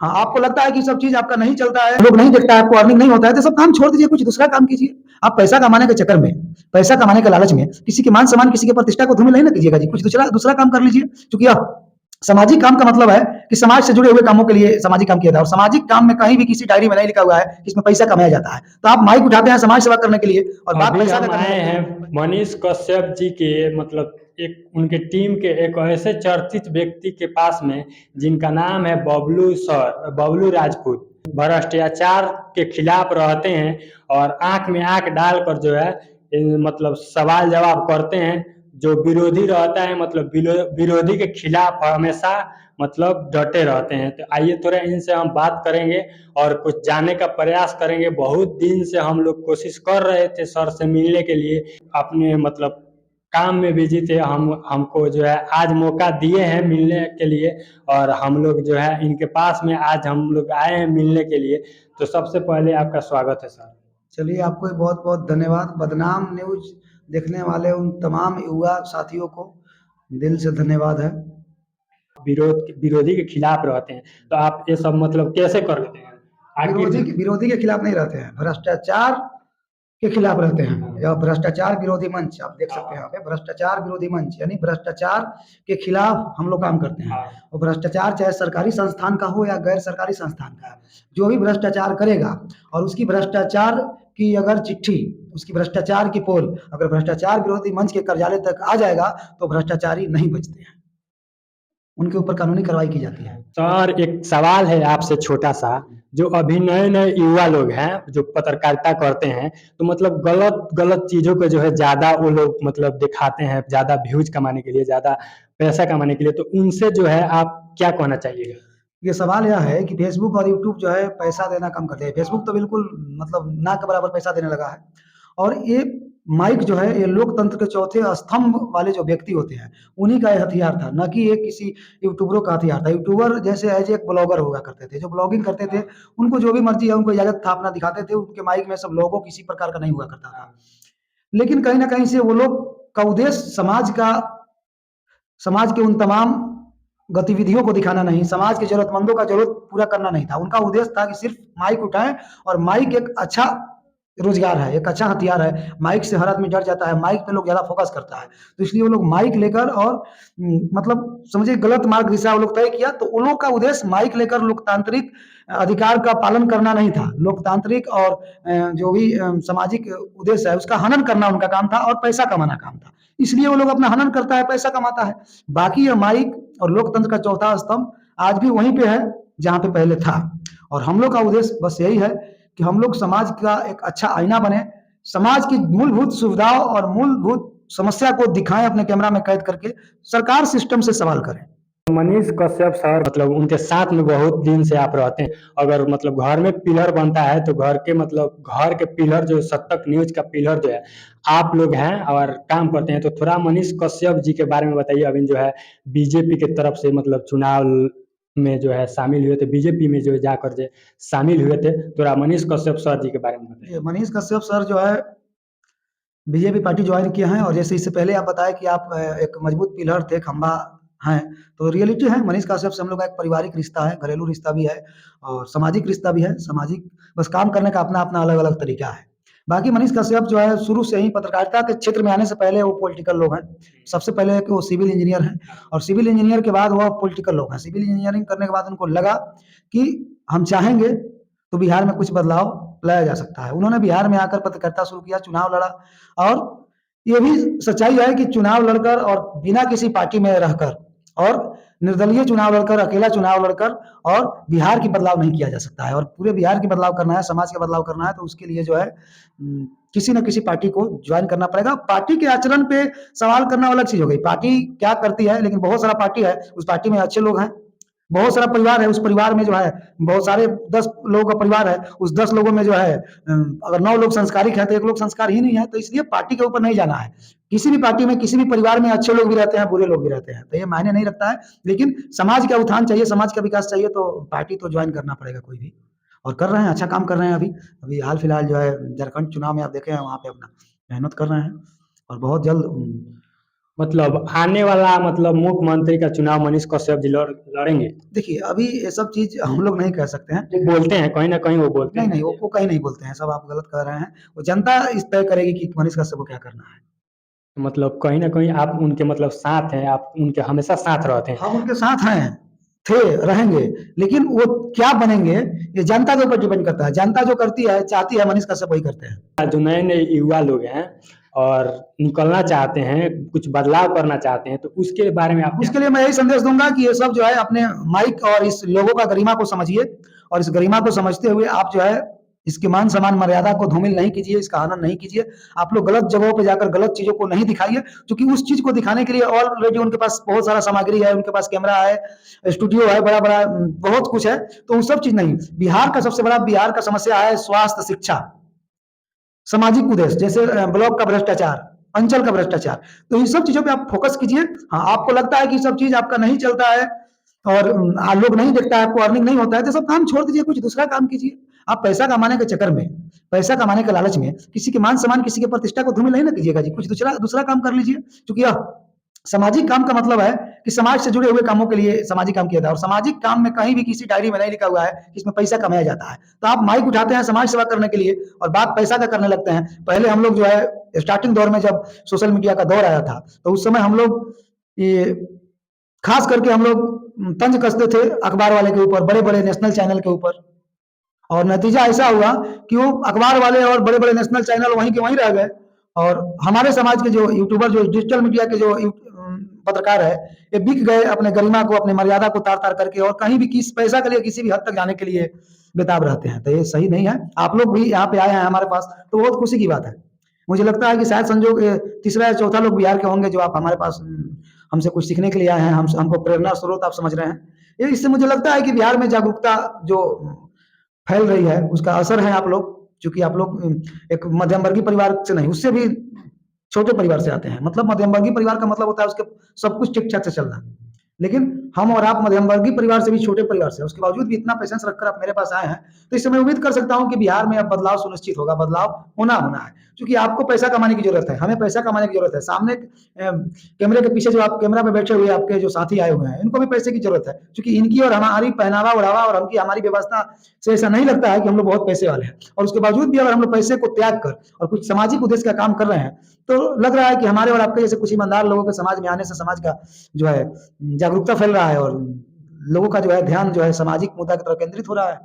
हाँ, आपको लगता है कि सब चीज़ आपका नहीं चलता है, लोग नहीं देखता है, आपको अर्निंग नहीं होता है, तो सब काम छोड़ दीजिए, कुछ दूसरा काम कीजिए। आप पैसा कमाने के चक्कर में, पैसा कमाने के लालच में किसी के मान-सम्मान, किसी की प्रतिष्ठा को धूमिल नहीं ना कीजिएगा जी, कुछ दूसरा दूसरा काम कर लीजिए। क्योंकि यह सामाजिक काम का मतलब है कि समाज से जुड़े हुए कामों के लिए सामाजिक काम किया जाता है, और सामाजिक काम में कहीं भी किसी डायरी में नहीं लिखा हुआ है कि इसमें पैसा कमाया जाता है। तो आप माइक उठाते हैं समाज सेवा करने के लिए और बात अभी पैसा का हम करने आए लगते हैं हैं। मनीष कश्यप जी के मतलब एक उनके टीम के एक ऐसे चर्चित व्यक्ति के पास में जिनका नाम है बबलू राजपूत। भ्रष्टाचार के खिलाफ रहते हैं और आंख में आंख डालकर जो है मतलब सवाल जवाब करते हैं। जो विरोधी रहता है मतलब विरोधी के खिलाफ हमेशा मतलब डटे रहते हैं। तो आइए थोड़ा इनसे हम बात करेंगे और कुछ जानने का प्रयास करेंगे। बहुत दिन से हम लोग कोशिश कर रहे थे सर से मिलने के लिए, अपने मतलब काम में बिजी थे। हमको जो है आज मौका दिए हैं मिलने के लिए और हम लोग जो है इनके पास में आज हम लोग आए हैं मिलने के लिए। तो सबसे पहले आपका स्वागत है सर। चलिए, आपको बहुत बहुत धन्यवाद। बदनाम न्यूज देखने वाले उन तमाम युवा साथियों को दिल से धन्यवाद है। विरोधी के खिलाफ रहते हैं तो आप ये सब मतलब कैसे कर लेते हैं आखिर? विरोधी के खिलाफ नहीं रहते हैं, भ्रष्टाचार के खिलाफ रहते हैं। या भ्रष्टाचार विरोधी मंच आप देख सकते हैं यहाँ पे, भ्रष्टाचार विरोधी मंच यानी भ्रष्टाचार के खिलाफ हम लोग काम करते हैं। और भ्रष्टाचार चाहे सरकारी संस्थान का हो या गैर सरकारी संस्थान का, जो भी भ्रष्टाचार करेगा और उसकी भ्रष्टाचार की अगर चिट्ठी, उसकी भ्रष्टाचार की पोल अगर भ्रष्टाचार विरोधी मंच के कार्यालय तक आ जाएगा तो भ्रष्टाचारी नहीं बचते हैं, उनके ऊपर कानूनी कार्रवाई की जाती है। सर एक सवाल है आपसे छोटा सा, जो अभी नए नए युवा लोग हैं जो पत्रकारिता करते हैं तो मतलब गलत गलत चीजों को जो है ज्यादा वो लोग मतलब दिखाते हैं, ज्यादा व्यूज कमाने के लिए, ज्यादा पैसा कमाने के लिए। तो उनसे जो है आप क्या कहना चाहिएगा? ये सवाल यह है कि फेसबुक और यूट्यूब जो है पैसा देना कम कर दिया है। फेसबुक तो बिल्कुल मतलब ना के बराबर पैसा देने लगा है। और ये माइक जो है, ये लोकतंत्र के चौथे स्तंभ वाले जो व्यक्ति होते हैं, उन्हीं का ये हथियार था, न कि ये किसी यूट्यूबरों का हथियार था। यूट्यूबर जैसे एज एक ब्लॉगर हुआ करते थे, जो ब्लॉगिंग करते थे, उनको जो भी मर्जी है उनको इजाजत था, अपना दिखाते थे, उनके माइक में सब लोगों किसी प्रकार का नहीं हुआ करता था। लेकिन कहीं ना कहीं से वो लोग का उद्देश्य समाज के उन तमाम गतिविधियों को दिखाना नहीं, समाज के जरूरतमंदों का जरूरत पूरा करना नहीं था। उनका उद्देश्य था कि सिर्फ माइक उठाएं, और माइक एक अच्छा रोजगार है, एक अच्छा हथियार है। माइक से हर आदमी डर जाता है, माइक पे लोग ज्यादा फोकस करता है, तो इसलिए वो लोग माइक लेकर और मतलब समझिए गलत मार्ग दिशा वो लोग तय किया। तो उन लोग का उद्देश्य माइक लेकर लोकतांत्रिक अधिकार का पालन करना नहीं था। लोकतांत्रिक और जो भी सामाजिक उद्देश्य है उसका हनन करना उनका काम था, और पैसा कमाना काम था। इसलिए वो लोग अपना हनन करता है, पैसा कमाता है। बाकी ये माइक और लोकतंत्र का चौथा स्तंभ आज भी वहीं पे है जहां पे पहले था। और हम लोग का उद्देश्य बस यही है कि हम लोग समाज का एक अच्छा आईना बने, समाज की मूलभूत सुविधाओं और मूलभूत समस्या को दिखाएं अपने कैमरा में कैद करके, सरकार सिस्टम से सवाल करें। मनीष कश्यप सर मतलब उनके साथ में बहुत दिन से आप रहते हैं। अगर मतलब घर में पिलर बनता है तो घर के मतलब घर के पिलर जो सतत न्यूज का पिलर जो है आप लोग हैं और काम करते हैं। तो थोड़ा मनीष कश्यप जी के बारे में बताइए। अभी जो है बीजेपी की तरफ से मतलब चुनाव में जो है शामिल हुए थे, बीजेपी में जो जाकर जो शामिल हुए थे। थोड़ा मनीष कश्यप सर जी के बारे में बताइए। मनीष कश्यप सर जो है बीजेपी पार्टी ज्वाइन किए हैं, और जैसे इससे पहले आप बताए कि आप एक मजबूत पिलर थे, खंबा हैं, तो रियलिटी है मनीष कश्यप से हम लोग का एक पारिवारिक रिश्ता है, घरेलू रिश्ता भी है और सामाजिक रिश्ता भी है। सामाजिक बस काम करने का अपना अपना अलग अलग तरीका है। बाकी मनीष कश्यप जो है शुरू से ही पत्रकारिता के क्षेत्र में आने से पहले वो पॉलिटिकल लोग हैं। सबसे पहले कि वो सिविल इंजीनियर हैं, और सिविल इंजीनियर के बाद वो पॉलिटिकल लोग हैं। सिविल इंजीनियरिंग करने के बाद उनको लगा कि हम चाहेंगे तो बिहार में कुछ बदलाव लाया जा सकता है। उन्होंने बिहार में आकर पत्रकारिता शुरू किया, चुनाव लड़ा, और ये भी सच्चाई है कि चुनाव लड़कर और बिना किसी पार्टी में रहकर और निर्दलीय चुनाव लड़कर, अकेला चुनाव लड़कर और बिहार की बदलाव नहीं किया जा सकता है। और पूरे बिहार की बदलाव करना है, समाज का बदलाव करना है, तो उसके लिए जो है किसी न किसी पार्टी को ज्वाइन करना पड़ेगा। पार्टी के आचरण पे सवाल करना अलग चीज हो गई, पार्टी क्या करती है, लेकिन बहुत सारा पार्टी है, उस पार्टी में अच्छे लोग हैं। बहुत सारा परिवार है, उस परिवार में जो है बहुत सारे 10 लोगों का परिवार है, उस 10 लोगों में जो है अगर 9 लोग संस्कारिक हैं तो 1 लोग संस्कार ही नहीं है। तो इसलिए पार्टी के ऊपर नहीं जाना है। किसी भी पार्टी में, किसी भी परिवार में अच्छे लोग भी रहते हैं, बुरे लोग भी रहते हैं, तो ये मायने नहीं रखता है। लेकिन समाज का उत्थान चाहिए, समाज का विकास चाहिए, तो पार्टी तो ज्वाइन करना पड़ेगा कोई भी। और कर रहे हैं, अच्छा काम कर रहे हैं। अभी अभी हाल फिलहाल जो है झारखंड चुनाव में आप देखे हैं, वहाँ पे अपना मेहनत कर रहे हैं, और बहुत जल्द मतलब आने वाला मतलब मुख्यमंत्री का चुनाव मनीष कश्यप जी लड़ेंगे? देखिए, अभी ये सब चीज़ हम लोग नहीं कह सकते हैं। वो बोलते हैं, कहीं ना कहीं वो बोलते नहीं, हैं। नहीं, वो कहीं नहीं बोलते हैं, सब आप गलत कह रहे हैं। वो जनता इस तय करेगी कि मनीष कश्यप को क्या करना है। मतलब कहीं ना कहीं आप उनके मतलब साथ हैं, आप उनके हमेशा साथ रहते हैं। हम उनके साथ हैं, थे, रहेंगे, लेकिन वो क्या बनेंगे, ये जनता के ऊपर डिपेंड करता है। जनता जो करती है, चाहती है, मनीष कश्यप वही करते हैं। जो नए नए युवा लोग हैं और निकलना चाहते हैं, कुछ बदलाव करना चाहते हैं, तो उसके बारे में आप क्या? उसके लिए मैं यही संदेश दूंगा कि ये सब जो है अपने माइक और इस लोगों का गरिमा को समझिए, और इस गरिमा को समझते हुए आप जो है इसकी मान सम्मान मर्यादा को धूमिल नहीं कीजिए, इसका हनन नहीं कीजिए। आप लोग गलत जगहों पे जाकर गलत चीजों को नहीं दिखाइए, क्योंकि उस चीज को दिखाने के लिए ऑलरेडी उनके पास बहुत सारा सामग्री है, उनके पास कैमरा है, स्टूडियो है, बड़ा बड़ा बहुत कुछ है। तो वो सब चीज नहीं, बिहार का सबसे बड़ा बिहार का समस्या है स्वास्थ्य, शिक्षा, सामाजिक उद्देश्य, जैसे ब्लॉक का भ्रष्टाचार, अंचल का भ्रष्टाचार। तो इन सब चीजों पे आप फोकस कीजिए। हाँ, आपको लगता है कि सब चीज आपका नहीं चलता है और लोग नहीं देखता है, आपको अर्निंग नहीं होता है, तो सब काम छोड़ दीजिए, कुछ दूसरा काम कीजिए। आप पैसा कमाने के चक्कर में, पैसा कमाने के लालच में किसी के मान सम्मान, किसी की प्रतिष्ठा को धूमिल नहीं ना कीजिएगा जी। कुछ दूसरा दूसरा काम कर लीजिए, क्योंकि यह सामाजिक काम का मतलब है कि समाज से जुड़े हुए कामों के लिए सामाजिक काम किया जाता है, और सामाजिक काम में कहीं भी किसी डायरी में नहीं लिखा हुआ है कि इसमें पैसा कमाया जाता है। तो आप माइक उठाते हैं समाज सेवा करने के लिए और बात पैसा का करने लगते हैं। पहले हम लोग जो है स्टार्टिंग दौर में जब सोशल मीडिया का दौर आया था, तो उस समय हम लोग ये खास करके हम लोग तंज कसते थे अखबार वाले के ऊपर, बड़े बड़े नेशनल चैनल के ऊपर, और नतीजा ऐसा हुआ कि वो अखबार वाले और बड़े बड़े नेशनल चैनल वहीं के वहीं रह गए, और हमारे समाज के जो यूट्यूबर, जो डिजिटल मीडिया के जो पत्रकार है, ये बिक गए अपने गरिमा को, अपने मर्यादा को तार तार करके, और कहीं भी किस पैसा के लिए किसी भी हद तक जाने के लिए बेताब रहते हैं। तो ये सही नहीं है। आप लोग भी यहाँ पे आए हैं हमारे पास, तो बहुत खुशी की बात है। मुझे लगता है कि शायद संजोग तीसरा या चौथा लोग बिहार के होंगे जो आप हमारे पास हमसे कुछ सीखने के लिए आए हैं, हमको प्रेरणा स्रोत आप समझ रहे हैं। ये इससे मुझे लगता है कि बिहार में जागरूकता जो फैल रही है, उसका असर है आप लोग, क्योंकि आप लोग एक मध्यम वर्गीय परिवार से नहीं, उससे भी छोटे परिवार से आते हैं। मतलब मध्यम वर्गीय परिवार का मतलब होता है उसके सब कुछ ठीक ठाक से चल रहा है, लेकिन हम और आप मध्यम वर्गीय परिवार से भी छोटे परिवार से, उसके बावजूद भी इतना पैसेंस रखकर आप मेरे पास आए हैं, तो इससे मैं उम्मीद कर सकता हूं कि बिहार में अब बदलाव सुनिश्चित होगा, बदलाव होना होना है। क्योंकि आपको पैसा कमाने की जरूरत है, हमें पैसा कमाने की जरूरत है। सामने कैमरे के पीछे जो आप कैमरा पे बैठे हुए आपके जो साथी आए हुए हैं, इनको भी पैसे की जरूरत है, क्योंकि इनकी और हमारी पहनावा ओढ़ावा और हमकी हमारी व्यवस्था से ऐसा नहीं लगता है कि हम लोग बहुत पैसे वाले हैं। और उसके बावजूद भी अगर हम लोग पैसे को त्याग कर और कुछ सामाजिक उद्देश्य का काम कर रहे हैं, तो लग रहा है कि हमारे और आपके जैसे कुछ ईमानदार लोगों के समाज में आने से समाज का जो है जागरूकता फैल रहा है, और लोगों का जो है ध्यान जो है सामाजिक मुद्दा की तरफ केंद्रित हो रहा है।